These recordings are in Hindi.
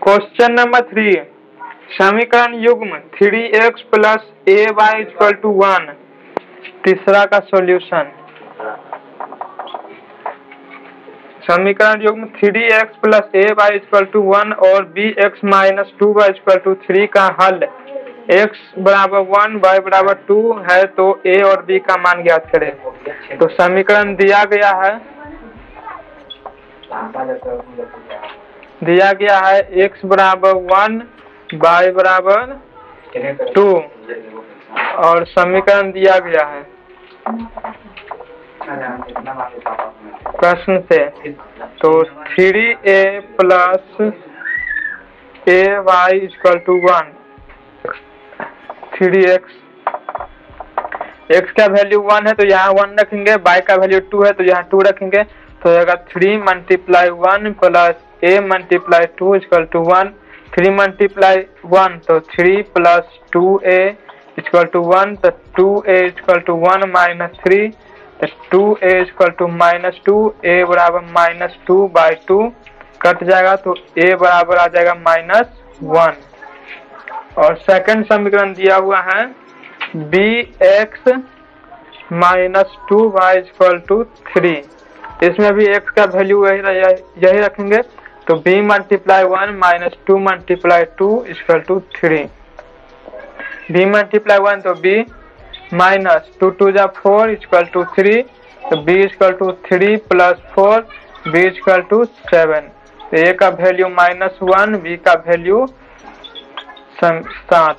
क्वेश्चन नंबर 3, समीकरण युग्म 3x plus A Y equal to 1, तीसरा का सॉल्यूशन। समीकरण युग्म 3x plus A Y equal to 1 और bx minus 2y equal to 3 का हल x बराबर 1 y बराबर 2 है, तो a और b का मान ज्ञात करें। तो समीकरण दिया गया है x बराबर 1 y बराबर 2 और समीकरण दिया गया है प्रश्न से। तो 3a plus A Y equal to 1, 3x, x का वैल्यू 1 है तो यहाँ 1 रखेंगे, y का वैल्यू 2 है तो यहाँ 2 रखेंगे, तो आएगा 3 multiply 1 plus a multiply 2 equal to 1, 3 multiply 1 तो 3 प्लस 2a इक्वल टू 1, तो 2a इक्वल टू 1 माइनस 3, तो 2a equal to minus 2, a बराबर माइनस 2 बाई 2 कट जाएगा, तो a बराबर आ जाएगा -1। और सेकंड समीकरण दिया हुआ है bx minus 2y equal to 3, इसमें भी x का वैल्यू यही रखेंगे, तो b multiply 1 minus 2 multiply 2 equal to 3, b multiply 1 तो b माइनस 2 2 जा 4 इक्वल टू 3, तो b equal to 3 plus 4 b equal to 7, तो a का वैल्यू -1 b का वैल्यू 7,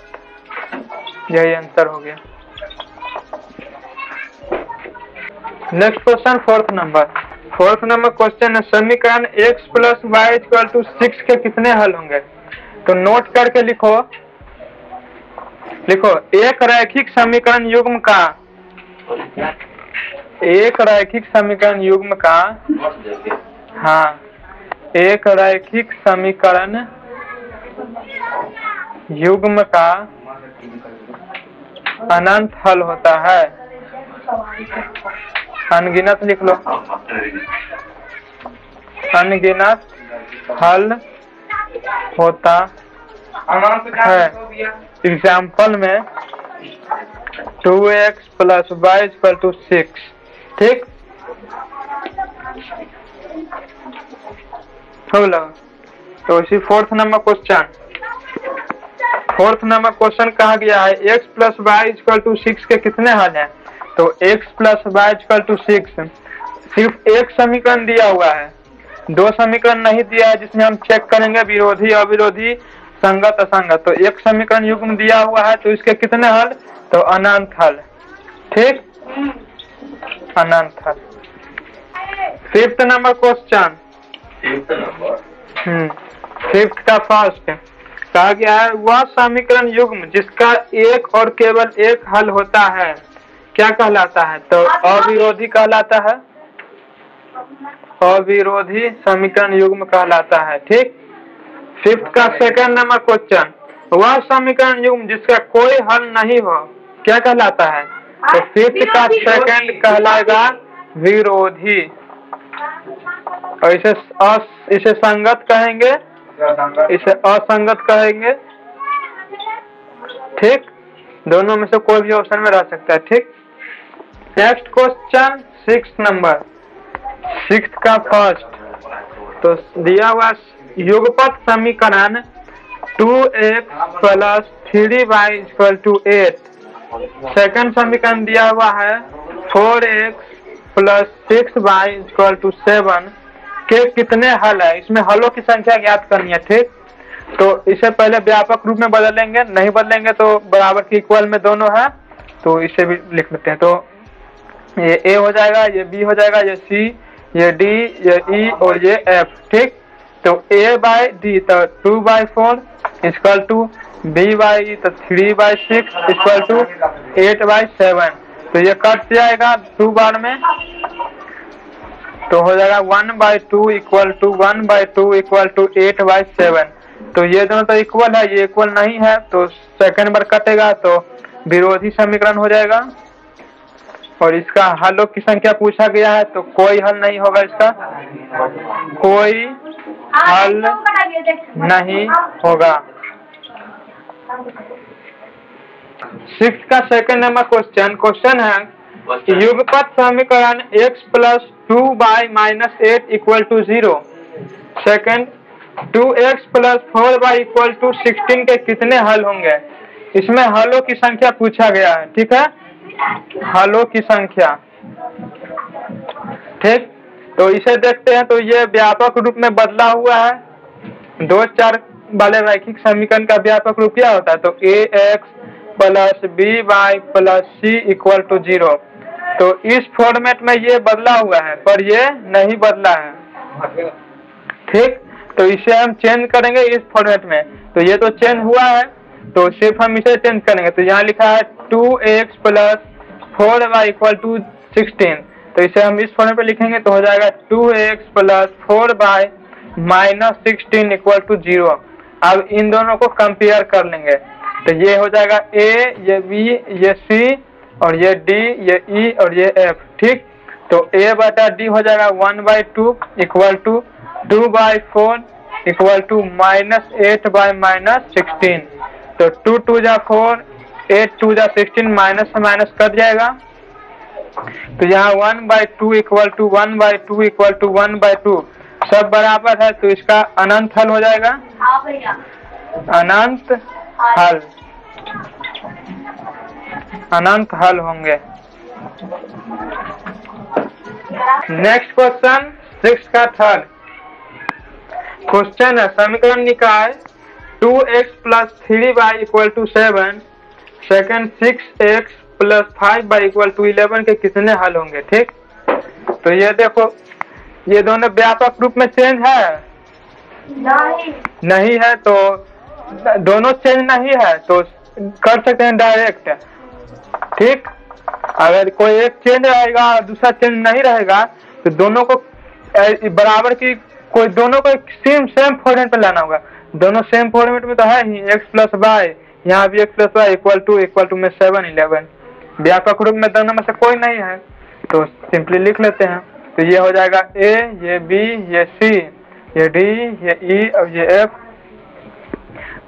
यही आंसर हो गया। Next question fourth number question है समीकरण x plus y equal to 6 के कितने हल होंगे। तो नोट करके लिखो एक रैखिक समीकरण युग्म का एक रैखिक समीकरण युग्म का अनंत हल होता है। अनगिनत लिख लो, अनगिनत हल होता है। एग्जाम्पल में 2x plus y equal to 6, ठीक हो लगा। तो इसी फोर्थ नंबर क्वेश्चन कहा गया है x plus y equal to 6 के कितने हल हैं। तो x plus y equal to 6, सिर्फ एक समीकरण दिया हुआ है, दो समीकरण नहीं दिया है जिसमें हम चेक करेंगे विरोधी अविरोधी संगत असंगत। तो एक समीकरण युग्म दिया हुआ है, तो इसके कितने हल, तो अनंत हल, ठीक, अनंत हल। फिफ्थ नंबर क्वेश्चन, फिफ्थ का फर्स्ट कहा गया है वह समीकरण युग्म जिसका एक और केवल एक हल होता है क्या कहलाता है। तो अविरोधी कहलाता है, अविरोधी समीकरण युग्म कहलाता है, ठीक। फिफ्थ का सेकंड नंबर क्वेश्चन, वह समीकरण युग्म जिसका कोई हल नहीं हो क्या कहलाता है। तो फिफ्थ का सेकंड कहलाएगा विरोधी, और इसे संगत कहेंगे, इसे असंगत कहेंगे, ठीक। दोनों में से कोई भी ऑप्शन में रह सकता है, ठीक। नेक्स्ट क्वेश्चन सिक्स्थ का फर्स्ट, तो दिया हुआ युगपत समीकरण 2x plus 3y equal to 8, second समीकरण दिया हुआ है 4x plus 6y equal to 7 के कितने हल है। इसमें हलों की संख्या ज्ञात करनी है, ठीक। तो इसे पहले व्यापक रूप में बदलेंगे, नहीं बदलेंगे तो बराबर के इक्वल में दोनों है, तो इसे भी लिख लेते हैं। तो ये a हो जाएगा, ये b हो जाएगा, ये c, ये d, ये e और ये f, ठीक। तो a बाई d तो 2/4 equal to b by e तो 3/6 इक्वल टू 8/7, तो ये कट जाएगा 2 बार में, तो हो जाएगा 1/2 इक्वल टू 1/2 इक्वल टू 8/7। तो ये दोनों तो इक्वल है, ये इक्वल नहीं है, तो सेकंड बार कटेगा तो विरोधी समीकरण हो जाएगा। और इसका हलों की संख्या पूछा गया है, तो कोई हल नहीं होगा, इसका कोई हल नहीं होगा। 6 का सेकंड नंबर क्वेश्चन है युगपत समीकरण x + 2y - 8 = 0। Second 2x + 4y = 16 के कितने हल होंगे। इसमें हलों की संख्या पूछा गया है, ठीक है, हलों की संख्या। ठीक, तो इसे देखते हैं। तो ये व्यापक रूप में बदला हुआ है। 2 4 वाले रैखिक समीकरण का व्यापक रूप क्या होता है, तो ax + by + c = 0। तो इस फॉर्मेट में ये बदला हुआ है, पर ये नहीं बदला है। ठीक, तो इसे हम चेंज करेंगे इस फॉर्मेट में। तो ये तो चेंज हुआ है, तो सिर्फ हम इसे चेंज करेंगे। तो यहाँ लिखा है 2x + 4y = 16। तो इसे हम इस फॉर्मेट में लिखेंगे तो हो जाएगा 2x + 4y - 16 = 0। अब इन दोनों को कंपेयर कर लेंगे। तो ये हो जाएगा a, ये b, ये c और ये d, ये e और ये f। ठीक, तो a/d हो जाएगा 1/2 = 2/4 = -8/-16। तो 2 2 जा 4, 8 2 जा 16, माइनस से माइनस कट जाएगा। तो यहाँ 1/2 = 1/2 = 1/2 सब बराबर है। तो इसका अनंत हल हो जाएगा, अनंत हल, अनंत हल होंगे। नेक्स्ट क्वेश्चन 6 का थर्ड क्वेश्चन है समीकरण निकाय 2x + 3y = 7। Second 6x + 5y = 11 के कितने हल होंगे। ठीक, तो ये देखो, ये दोनों व्यापक रूप में चेंज है, नहीं है। तो दोनों चेंज नहीं है तो कर सकते हैं डायरेक्ट। ठीक, अगर कोई एक चेंज रहेगा और दूसरा चेंज नहीं रहेगा तो दोनों को बराबर की, कोई दोनों को सेम फॉर्मेट में लाना होगा। दोनों सेम फॉर्मेट में तो है ही, x + y, यहाँ भी x + y = में 7 11। व्यापक रूप में दोनों में से कोई नहीं है तो सिंपली लिख लेते हैं। तो ये हो जाएगा a, ये b, ये c, ये d, ये e और ये f।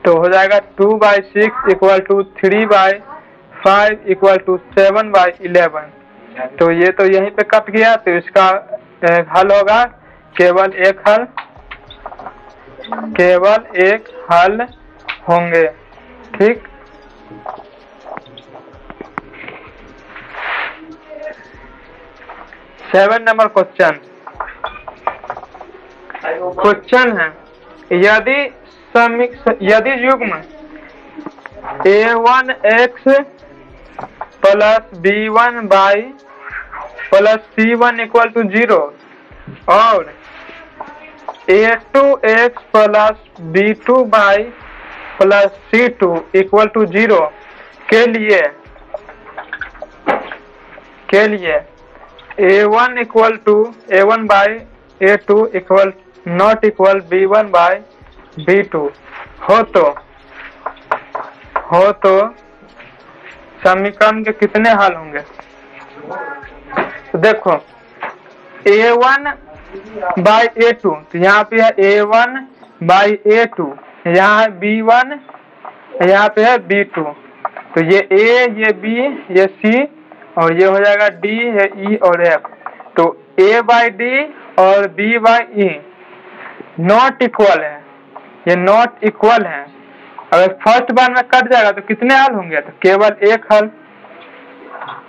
तो हो जाएगा 2/6 = 3/5 = 7/11। तो ये तो यहीं पे कट गया, तो इसका हल होगा केवल एक हल, केवल एक हल होंगे। ठीक, सेवन नंबर क्वेश्चन है यदि युग्म a1x + b1y + c1 = 0 और a2x + b2y + c2 = 0 के लिए a1 = a1/a2 ≠ b1/b2 हो तो समीकरण के कितने हल होंगे। तो देखो a1/a2, तो यहाँ पे है a1/a2, यहाँ है b1, यहाँ पे है b2। तो ये a, ये b, ये c और ये हो जाएगा d, ये e और f। तो a/d और b/e नॉट इक्वल है, ये नॉट इक्वल है। अगर फर्स्ट बार में कट जाएगा तो कितने हल होंगे, तो केवल एक हल,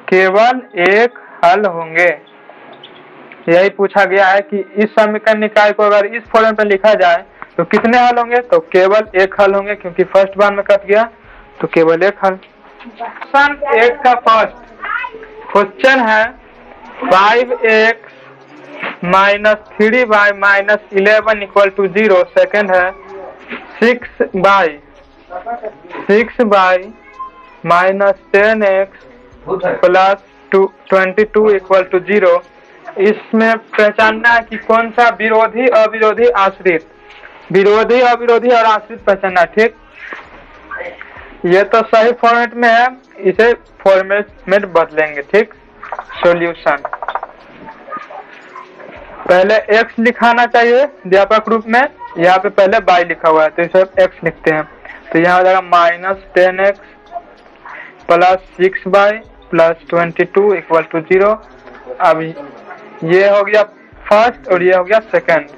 केवल एक हल होंगे। यही पूछा गया है कि इस समीकरण निकाय को अगर इस फॉर्मेट में लिखा जाए तो कितने हल होंगे, तो केवल एक हल होंगे, क्योंकि फर्स्ट बार में कट गया तो केवल एक हल। क्वेश्चन 8 का फर्स्ट क्वेश्चन है 5x - 3y - 11 = 0। सेकंड है 6y - 10x + 22 = 0। इसमें पहचानना है कि कौन सा विरोधी अविरोधी आश्रित, विरोधी अविरोधी और आश्रित पहचानना। ठीक, ये तो सही फॉर्मेट में है, इसे फॉर्मेट में बदलेंगे। ठीक, सॉल्यूशन पहले x लिखाना चाहिए व्यापक रूप में, यहाँ पे पहले y लिखा हुआ है तो इसे x लिखते हैं। तो यहाँ हो जाएगा -10x plus 6y plus 22 equal to 0। अब ये हो गया फर्स्ट और ये हो गया सेकंड,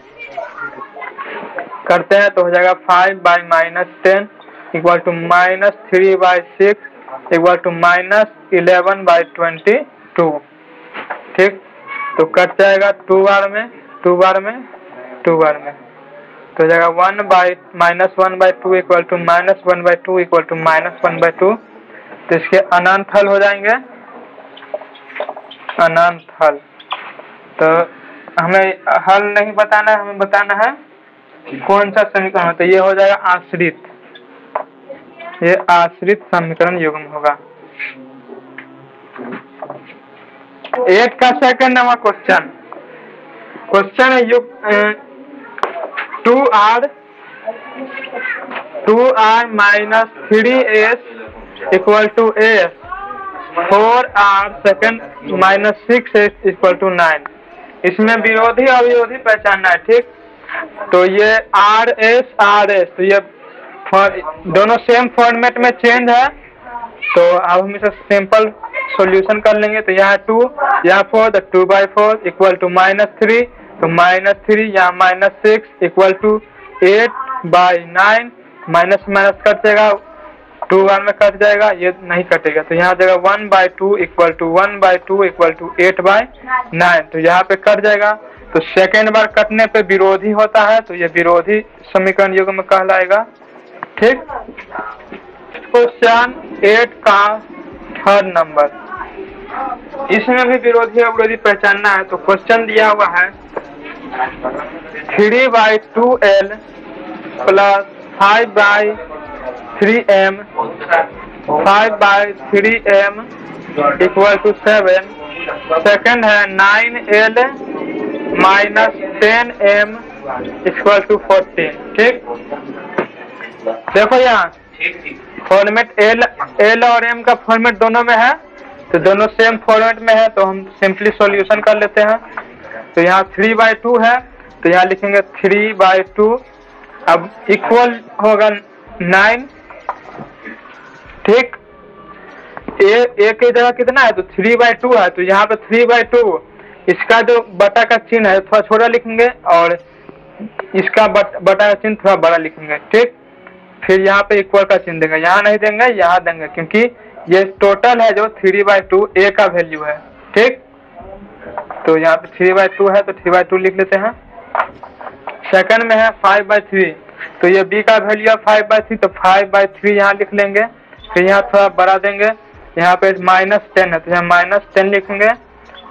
करते हैं तो हो जाएगा 5/-10 इक्वल टू -3/6 इक्वल टू -11/22। ठीक, तो कट जाएगा 2 बार में, 2 बार में, 2 बार में, तो हो जाएगा 1/-1/2 इक्वल टू -1/2 इक्वल टू -1/2। तो इसके अनंत हल हो जाएंगे, अनंत हल। तो हमें हल नहीं बताना है, हमें बताना है कौन सा समीकरण। तो ये हो जाएगा आश्रित, ये आश्रित समीकरण युग्म होगा। 8 का सेकंड नंबर क्वेश्चन है 2r minus 3s equal to s, 4r second minus 6s equal to 9। इसमें विरोधी अवरोधी पहचानना है। ठीक, तो ये RS तो ये दोनों सेम फॉर्मेट में चेंज है। तो अब हम इसे सिंपल सॉल्यूशन कर लेंगे। तो यहाँ 2 यहाँ 4, तो 2/4 इक्वल टू -3, तो -3 यहाँ -6 equal to 8/9, minus minus cut जाएगा, 2 बार में कट जाएगा, ये नहीं कटेगा। तो यहाँ जाएगा 1/2 इक्वल टू 1/2 इक्वल टू 8/9, तो यहाँ पे कट जाएगा। तो सेकेंड बार कटने पे विरोधी होता है, तो ये विरोधी समीकरण युग्म कहलाएगा। ठीक, क्वेश्चन 8 का थर्ड नंबर, इसमें भी विरोधी अवरोधी पहचानना है। तो क्वेश्चन दिया हुआ है 3/2l plus 5/3m 5/3m equal to 7। Second है 9l minus 10m equal to 14। ठीक, देखो यहाँ फॉर्मेट एल और एम का फॉर्मेट दोनों में है, तो दोनों सेम फॉर्मेट में है, तो हम सिंपली सॉल्यूशन कर लेते हैं। तो यहाँ 3/2 है, तो यहाँ लिखेंगे 3/2, अब इक्वल होगा 9। ठीक, ए की जगह कितना है, तो 3/2 है, तो यहाँ पे 3/2 इसका जो बटा का चिन्ह है थोड़ा छोटा लिखेंगे और इसका बटा का चिन्ह थोड़ा बड़ा लिखेंगे। ठीक, फिर यहाँ पे इक्वल का चिन्ह देंगे, यहाँ नहीं देंगे, यहाँ देंगे, क्योंकि ये टोटल है जो 3/2 ए का वैल्यू है। ठीक, तो यहाँ पे 3/2 है, तो 3/2 लिख लेते हैं। सेकंड में है 5/3, तो ये बी का वैल्यू है 5/3, तो 5/3 यहाँ लिख लेंगे। फिर यहाँ थोड़ा बड़ा देंगे, यहाँ पे -10 है, तो यहाँ -10 लिखेंगे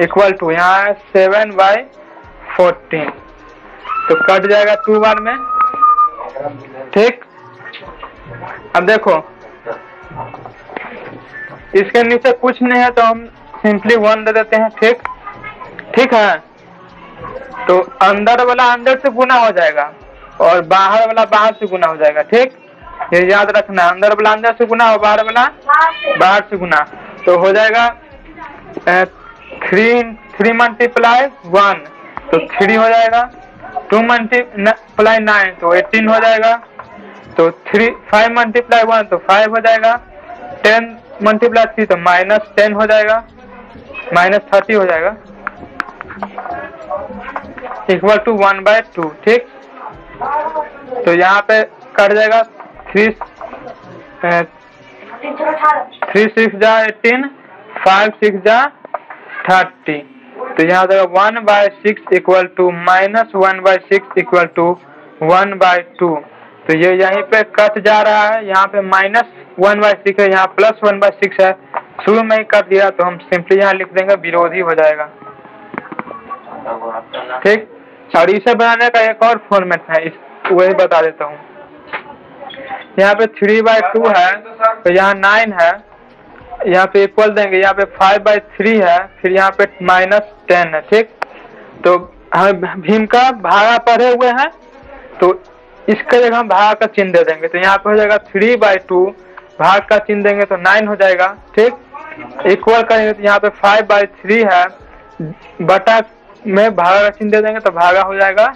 इक्वल टू यहाँ है 7/14, तो कट जाएगा 2 बार में। ठीक, अब देखो इसके नीचे कुछ नहीं है, तो हम सिंपली 1 दे देते हैं। ठीक, ठीक है, तो अंदर वाला अंदर से गुना हो जाएगा और बाहर वाला बाहर से गुना हो जाएगा। ठीक, ये याद रखना, अंदर वाला अंदर से गुना और बाहर वाला बाहर से गुना, तो हो जाएगा 3 × 1 तो 3 हो जाएगा, 2 × 9 तो 18 हो जाएगा, तो 5 × 1 तो 5 हो जाएगा, 10 × 3 तो -10 हो जाएगा, -30 हो जाएगा इक्वल टू 1/2। ठीक, तो यहाँ पे कट जाएगा 3 6 जा 18, 5 6 जा 30, तो यहाँ जाएगा 1/6 इक्वल टू -1/6 इक्वल टू 1/2। तो ये यहीं पे कट जा रहा है, यहाँ पे -1/6 है, यहाँ +1/6 है, शुरू में ही कट दिया, तो हम सिंपली यहाँ लिख देंगे, विरोधी हो जाएगा। ठीक, और इसे बनाने का एक और फॉर्मेट है, वही बता देता हूँ। यहाँ पे 3/2 है, तो यहाँ 9 है, यहाँ पे इक्वल देंगे, यहाँ पे 5/3 है, फिर यहाँ पे -10 है। ठीक, तो हम भीम का भागा पढ़े हुए हैं, तो इसके जगह हम भाग का चिन्ह दे देंगे, तो यहाँ पे हो जाएगा 3/2, भाग का चिन्ह देंगे तो 9 हो जाएगा। ठीक, इक्वल करेंगे तो यहाँ पे 5/3 है, बटा में भागा का चिन्ह दे देंगे तो भागा हो जाएगा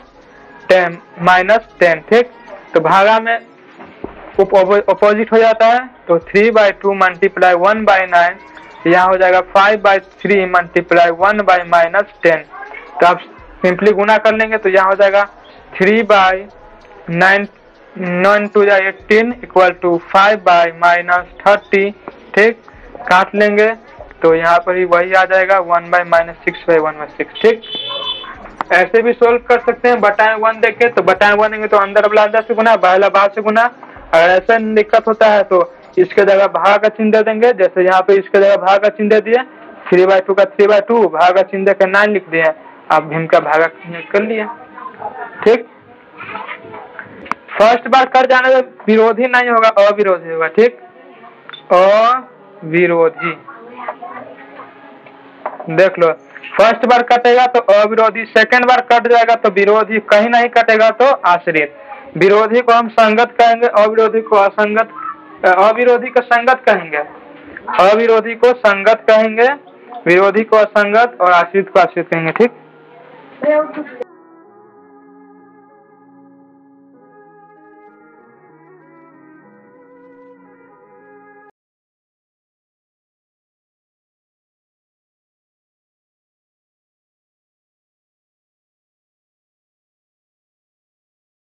10 -10। ठीक, तो भागा में अपोजिट हो जाता है, तो 3/2 मल्टीप्लाई 1/9, यहाँ हो जाएगा 5/3 मल्टीप्लाई 1/-10। तो आप सिंपली गुना कर लेंगे तो यहाँ हो जाएगा 3/9 9 2 18 इक्वल टू 5/-30। ठीक, काट लेंगे तो यहाँ पर ही वही आ जाएगा 1/-6/1/6। ठीक, ऐसे भी सोल्व कर सकते हैं बटाए 1 देके, तो बटाए 1 देंगे तो अंदर वाला अंदर से गुना, बाहर बाहर से गुना। अगर ऐसा दिक्कत होता है तो इसके जगह भाग का चिन्ह दे देंगे, जैसे यहाँ पे इसके जगह भाग का चिन्ह दे दिए, 3/2 का 3/2, भाग का चिन्ह देकर 9 लिख दिए, आप भीम का भागा कर लिए। ठीक, फर्स्ट बार कर जाने से विरोधी नहीं होगा, अविरोधी होगा। ठीक, अविरोधी देख लो, फर्स्ट बार कटेगा तो अविरोधी, सेकंड बार कट जाएगा तो विरोधी, कहीं नहीं कटेगा तो आश्रित। विरोधी को हम संगत कहेंगे, अविरोधी को असंगत, अविरोधी को संगत कहेंगे, अविरोधी को संगत कहेंगे, विरोधी को असंगत और आश्रित को आश्रित कहेंगे। ठीक।